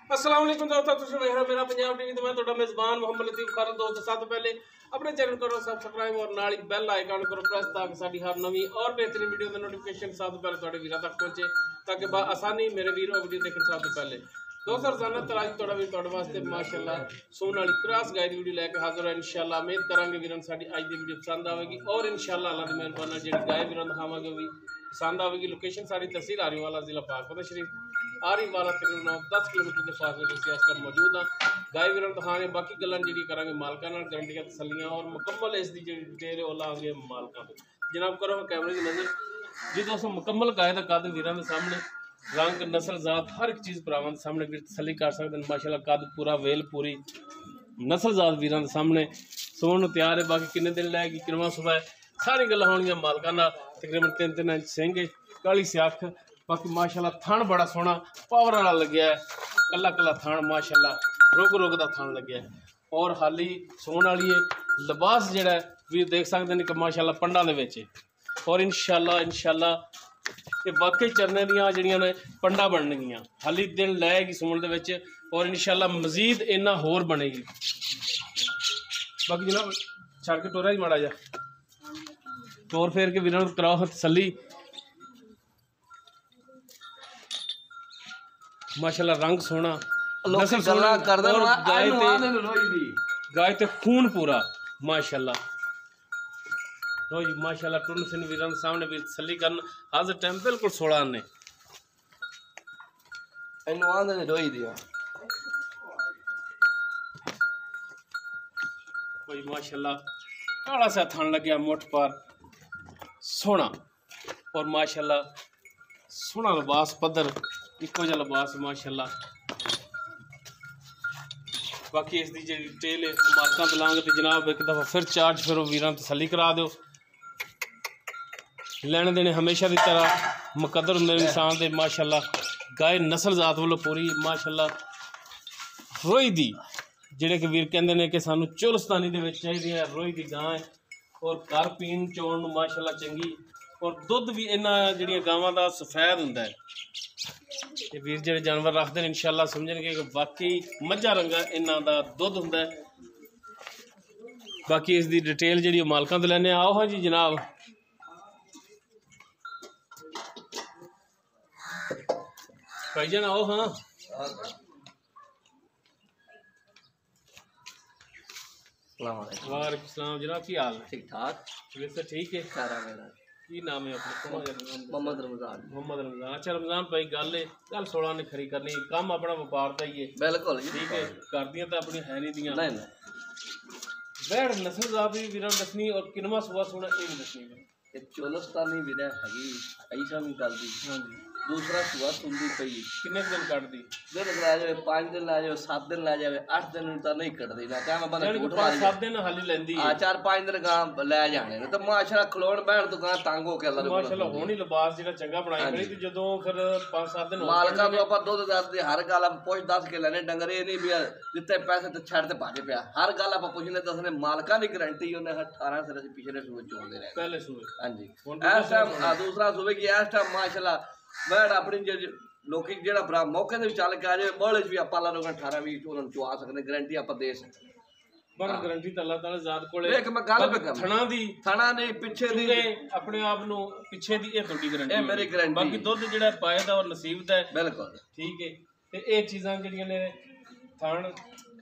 अस्सलाम वालेकुम दोस्तों, तुम देख रहे हो मेरा पंजाब टीवी। तो मैं ਤੁਹਾਡਾ मेज़बान मोहम्मद लतीफ़ खान। दोस्तों सब तो पहले अपने चैनल करो सब्सक्राइब और नाल ही बेल आइकन करो प्रेस ताकि साडी हर नवी और बेहतरीन वीडियो का नोटिफिकेशन सब तो पहले ਤੁਹਾਡੇ ਵੀਰਾਂ तक पहुंचे ताकि आसानी मेरे वीर और वीडियो देखने सब तो पहले। दोस्तों रोजाना तराज ਤੁਹਾਡਾ ਵੀ ਤੁਹਾਡੇ ਵਾਸਤੇ माशाअल्लाह सोन वाली क्रॉस गाइड वीडियो लेके हाजिर है। इंशाअल्लाह उम्मीद करांगे वीਰਾਂ साडी आज दी वीडियो पसंद आएगी और इंशाअल्लाह अल्लाह दी मेहरबानी जेडी गाय वीਰਾਂ दिखावांगे भी पसंद आएगी। लोकेशन सारी तहसील आरीवाला जिला पाकपत शरीफ आरीवाला तकरीबन 10 किलोमीटर के फासले से इस टाइम मौजूद हाँ। गाय वीਰਾਂ दिखाने बाकी गल्लां जी करांगे मालकां नाल गारंटियां तसल्लियां और मुकम्मल इसकी जी डिटेल वो लांगे मालकां तो। जनाब करो कैमरे की नज़र जी दोस्तों, मुकम्मल गाय का कद वीਰਾਂ के सामने रंग नस्ल जात हर एक चीज़ भरावां के सामने भी तसल्ली कर सकते हैं। माशाअल्लाह कद पूरा वेल पूरी नस्ल जात वीਰਾਂ के सामने सोन तैयार है। बाकी किन्ने दिन लैगी किनवा सुबह सारी गल्लां होणगियां मालकां नाल। तकरीबन 3-3 इंच सिंह काली स्याख। बाकी माशाअल्लाह थान बड़ा सोहना पावर वाला लग्या है, कला कला थान माशाअल्लाह रुग रुग दा थान लग्या है और हाली सोन वाली है। लिबास जिहड़ा भी देख सकते हैं कि माशाअल्लाह पंडां दे विच और इंशाअल्लाह ये वाकई चरने दियां जिहड़ियां ने पंडा बननगियां हाली दिन लैगी सून दे विच और इंशाअल्लाह मजीद इन्ना होर बनेगी। बाकी जनाब छड़ के टोरा ही माड़ा जा टोर फेर के वीरां नूं कराओ तसल्ली। माशाअल्लाह रंग सोहना नस्ल सोहना और गाय ते खून पूरा माशाअल्लाह। लो जी माशाअल्लाह टुन सिन वीरां दे सामने भी तसल्ली करन हाज़िर टाइम बिल्कुल 16 ने इन्नू आंदे ने रोई दिया कोई माशाअल्लाह काला सा थान लग्या मुठ पर सोहना और माशाअल्लाह सोहना लिबास पद्धर इको जिहा लिबास माशाअल्लाह। बाकी इसकी जी डिटेल है मालकां दलांग तो जनाब एक दफ़ा फिर चार्ज फिर वीरां तसल्ली करा दो। लैने देने हमेशा की तरह मुकद्दर होंदे इंसान दे माशाअल्लाह। गाय नस्ल जात वालों पूरी माशाअल्लाह रोई दी जिहड़े कि वीर कहंदे ने कि सानू चोलस्तानी दे विच चाहिदी है रोई दी गां है और घर पीन चोण नूं माशाअल्लाह चंगी और दुध भी इन्हां जिहड़ियां गावां दा सफेद हुंदा है। ये वीर जिहड़े जानवर रखते हैं इंशाअल्लाह समझणगे कि वाकई मझा रंगा इन्हां दा दुध हुंदा है। बाकी इसकी डिटेल जिहड़ी मालकां तो लैने आओ हाँ जी जनाब। भाईजान आओ हाँ। वालेकुम सलाम जनाब, की हाल है? ठीक ठाक वैसे ठीक है। सारा मेरा की नाम है अपना? मोहम्मद रमजान। मोहम्मद रमजान। अच्छा रमजान भाई गल है गल 16 ने खरी करनी काम अपना व्यापार का ही है। बिल्कुल ठीक है कर दियां तो अपनी है नहीं दियां नहीं नहीं बैठ नस्ल जात भी वीरां दसनी और किनवा सुबह सोना ये भी दसनी है। ये चोलस्तानी वीरा हैगी ऐसा नहीं करदी। हाँ जी दूसरा सुबह सुनदी पई किन्ने दिन कट दी दिन ला जाए 5 दिन ला जाए 7 दिन ला जाए 8 दिन तो नहीं कटदी ना क्या मैं बंदा झूठ मारी 5-7 दिन हाली लेंदी है। 4-5 दिन गां ले जाने ने तो माशाल्लाह खलोण बैठ दुकान तंग हो के अल्लाह माशाल्लाह हुण ही लिबास जेड़ा चंगा बनाई खड़ी ते जदों फिर 5-7 दिन मालका तो ਆਪਾਂ ਦੁੱਧ ਦੱਸਦੇ ਹਰ ਗੱਲ ਆਪਾਂ ਪੁੱਛ ਦੱਸ ਕੇ ਲੈਣੇ ਡੰਗਰੇ ਨਹੀਂ ਵੀ ਦਿੱਤੇ ਪੈਸੇ ਤੇ ਛੱਡ ਤੇ ਭੱਜ ਪਿਆ ਹਰ ਗੱਲ ਆਪਾਂ ਪੁੱਛਨੇ ਦੱਸਨੇ ਮਾਲਕਾਂ ਦੀ ਗਾਰੰਟੀ ਉਹਨੇ 18 ਸਾਲ ਦੇ ਪਿਛਲੇ ਸੂਏ ਚੋਂਦੇ ਰਹੇ पहले सूए। ਹਾਂਜੀ ਇਸ ਟਾਈਮ ਦੂਸਰਾ ਸੂਏ ਕੀ ਇਸ ਟਾਈਮ ਮਾਸ਼ਾਅੱਲਾ बैठ अपनी लोग जो भरा मौके से भी चल के आ जाए बड़े भी आप 18-20 उन्होंने चुआ सकते गारंटी आप दे सकते पर गारंटी तो अल्लाह ताला ज़ात कोले देख मैं गल पे कर थणा दी थणा नहीं पीछे दी अपने आप नु पीछे दी ये थोड़ी गारंटी ये मेरी गारंटी बाकी दुध जेड़ा पाए दा और नसीब दा है बिल्कुल ठीक है ते ये चीज़ां जेड़ियां ने थण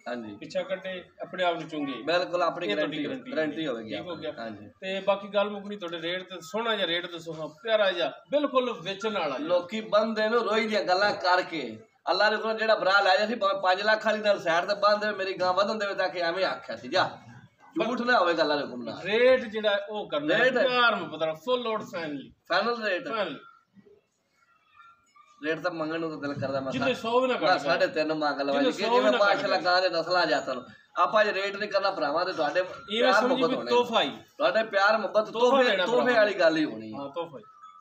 हां जी पिछा कटे अपने आप नु चुंगे बिल्कुल अपनी गारंटी होगी ठीक हो गया। हां जी ते बाकी गल मुकनी तोड़े रेट ते सोहना जा रेट दसो हां प्यारा जा बिल्कुल वेचण वाला लोकी बंदे नु रोई दी गल्लां करके अल्लाह ने को जेड़ा भरा लै सी 5 लाख वाली नाल साइड ते बंद मेरी गां वधन देवे ताकि एवें आख्या सी जा झूठ ना होवे गल्लां ने घुमना रेट जेड़ा ओ करना प्यार में पता full load final rate rate तो मंगण तो दिल करदा मैं 100 भी ना कर 3.5 मांग लवाई कि जिवें माशाल्लाह गां दे नस्लां जातां ਆਪਾਂ ਰੇਟ ਨਹੀਂ ਕਰਨਾ ਭਰਾਵਾਂ ਤੇ ਤੁਹਾਡੇ ਪਿਆਰ ਮੁਹੱਬਤ ਹੋਣੀ ਤੋਹਫਾ ਹੀ ਤੁਹਾਡੇ ਪਿਆਰ ਮੁਹੱਬਤ ਤੋਹਫੇ ਵਾਲੀ ਗੱਲ ਹੀ ਹੋਣੀ ਹਾਂ ਤੋਹਫਾ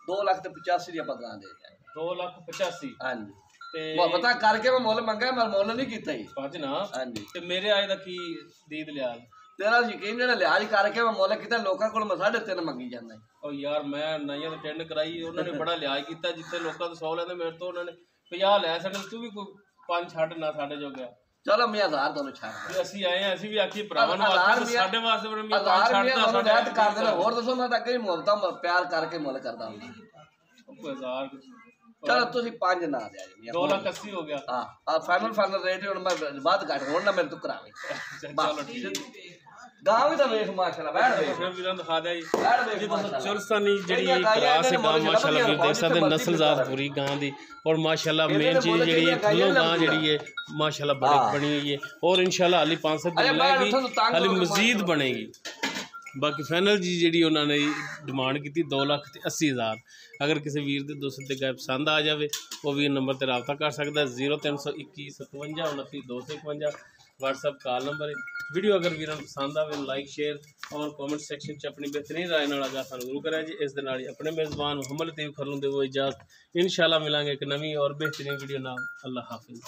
2,85,000 ਦੀ ਆਪਾਂ ਗਾਂ ਦੇ ਜਾਏ 2,85,000 ਹਾਂਜੀ ਤੇ ਪਤਾ ਕਰਕੇ ਮੈਂ ਮੁੱਲ ਮੰਗਿਆ ਮੈਂ ਮੁੱਲ ਨਹੀਂ ਕੀਤਾ ਜੀ ਪੰਜ ਨਾ ਹਾਂਜੀ ਤੇ ਮੇਰੇ ਆਏ ਦਾ ਕੀ ਦੀਦ ਲਿਆ तेरा यकीन जेड़ा लिहाज करके मैं मुल किता लोकां कोल मैं 3.5 मंगी जांदा ओ यार मैं नाइयां तो टेंड कराई उन्होंने बड़ा लिहाज किया जिथे लोकां तो 100 लैंदे मेरे तो उन्होंने 50 लै सकदे तू भी कोई 5 ਛੱਡ ਨਾ ਸਾਡੇ ਜੋ ਗਿਆ ਚਲੋ ਮੈਂ 1000 ਤੁਹਾਨੂੰ ਛੱਡ ਵੀ ਅਸੀਂ ਆਏ ਆ ਅਸੀਂ ਵੀ ਆਖੀ ਭਰਾਵਾਂ ਨੂੰ ਹਜ਼ਾਰ ਆਖੀ ਸਾਡੇ ਵਾਸਤੇ ਫਿਰ ਮੈਂ 5 1000 ਛੱਡਦਾ ਤੁਹਾਨੂੰ ਸਾਡੇ ਰਹਿਤ ਕਰ ਦੇਣਾ ਹੋਰ ਦੱਸੋ ਮੈਂ ਤਾਂ ਅੱਗੇ ਮੁੱਲਤਾ ਪਿਆਰ ਕਰਕੇ ਮੁੱਲ ਕਰਦਾ ਹੁੰਦਾ 1000 ਚਲੋ ਤੁਸੀਂ 5 ਨਾ ਦਿਆ ਜੀ 2,80,000 ਹੋ ਗਿਆ ਹਾਂ ਫਾਈਨਲ ਰੇਟ ਹੁਣ ਮੈਂ ਬਾਤ ਘੱਟ ਹੁਣ ਨਾ ਮੇਰੇ ਤੋਂ ਕਰਾਵੇ ਚਲੋ ਠੀਕ ਗਾਂ ਵੀ ਤਾਂ ਵੇਖ ਮਾਸ਼ਾਅੱਲਾ ਬੈਠ ਵੇਖ ਫਿਰ ਵੀਰਾਂ ਦਿਖਾ ਦਿਆ ਜੀ ਬੈਠ ਵੇਖ ਜਦੋਂ ਚੁਰਸਤਾਨੀ ਜਿਹੜੀ ਕਰਾਸ ਹੈ ਗਾਂ ਮਾਸ਼ਾਅੱਲਾ ਵੀਰ ਦੇਖ ਸਕਦੇ ਨਸਲਜ਼ਾਤ ਪੂਰੀ ਗਾਂ ਦੀ और माशाल्लाह मेन चीज ਜਿਹੜੀ ਹੈ ਫੁੱਲੋਂ ਗਾਂ ਜਿਹੜੀ ਹੈ माशाल्लाह बनी हुई है और इंशाल्लाह हाली 500 दिन मिलेगी हाली मजीद बनेगी बाकी फाइनल जी ਜਿਹੜੀ ਉਹਨਾਂ ਨੇ ਡਿਮਾਂਡ ਕੀਤੀ 2,80,000 अगर किसी वीर ਦੇ ਦੋਸਤ ਤੇ ਗਾਇਬ ਪਸੰਦ ਆ ਜਾਵੇ ਉਹ ਵੀ ਨੰਬਰ ਤੇ ਰਾਬਤਾ ਕਰ ਸਕਦਾ 0321 57 29 251 व्हाट्सअप कॉल नंबर है वीडियो अगर वीर पसंद आए लाइक शेयर और कमेंट सेक्शन च अपनी बेहतरीन राय नाल आगाह सानू जरूर करें जी इस दे नाल अपने मेज़बान मुहम्मद लतीफ़ खरलू दे वो इजाज़त इंशाल्लाह मिलांगे एक नवी और बेहतरीन वीडियो नाल अल्लाह हाफिज़।